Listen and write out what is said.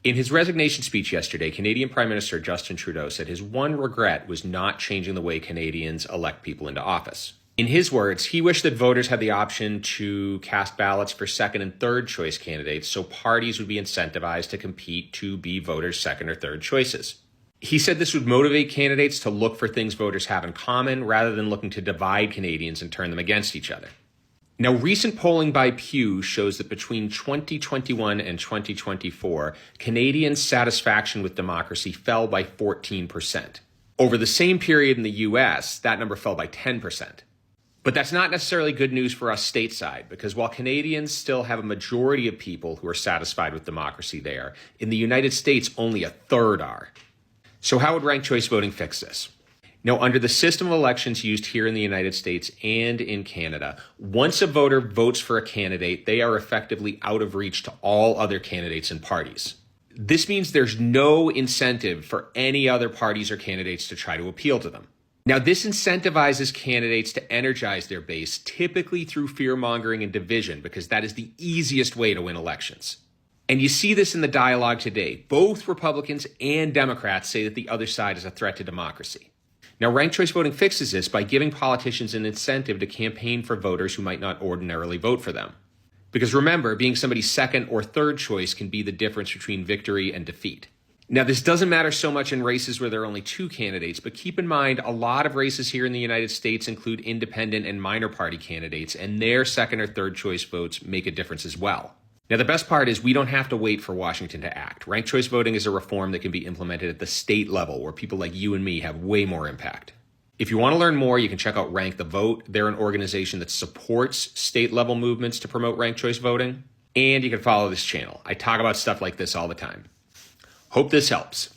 In his resignation speech yesterday, Canadian Prime Minister Justin Trudeau said his one regret was not changing the way Canadians elect people into office. In his words, he wished that voters had the option to cast ballots for second and third choice candidates so parties would be incentivized to compete to be voters' second or third choices. He said this would motivate candidates to look for things voters have in common rather than looking to divide Canadians and turn them against each other. Now, recent polling by Pew shows that between 2021 and 2024, Canadians' satisfaction with democracy fell by 14%. Over the same period in the US, that number fell by 10%. But that's not necessarily good news for us stateside, because while Canadians still have a majority of people who are satisfied with democracy there, in the United States, only a third are. So how would ranked choice voting fix this? Now, under the system of elections used here in the United States and in Canada, once a voter votes for a candidate, they are effectively out of reach to all other candidates and parties. This means there's no incentive for any other parties or candidates to try to appeal to them. Now, this incentivizes candidates to energize their base, typically through fear-mongering and division, because that is the easiest way to win elections. And you see this in the dialogue today. Both Republicans and Democrats say that the other side is a threat to democracy. Now, ranked choice voting fixes this by giving politicians an incentive to campaign for voters who might not ordinarily vote for them. Because remember, being somebody's second or third choice can be the difference between victory and defeat. Now, this doesn't matter so much in races where there are only two candidates, but keep in mind a lot of races here in the United States include independent and minor party candidates, and their second or third choice votes make a difference as well. Now, the best part is we don't have to wait for Washington to act. Ranked choice voting is a reform that can be implemented at the state level, where people like you and me have way more impact. If you want to learn more, you can check out Rank the Vote. They're an organization that supports state-level movements to promote ranked choice voting. And you can follow this channel. I talk about stuff like this all the time. Hope this helps.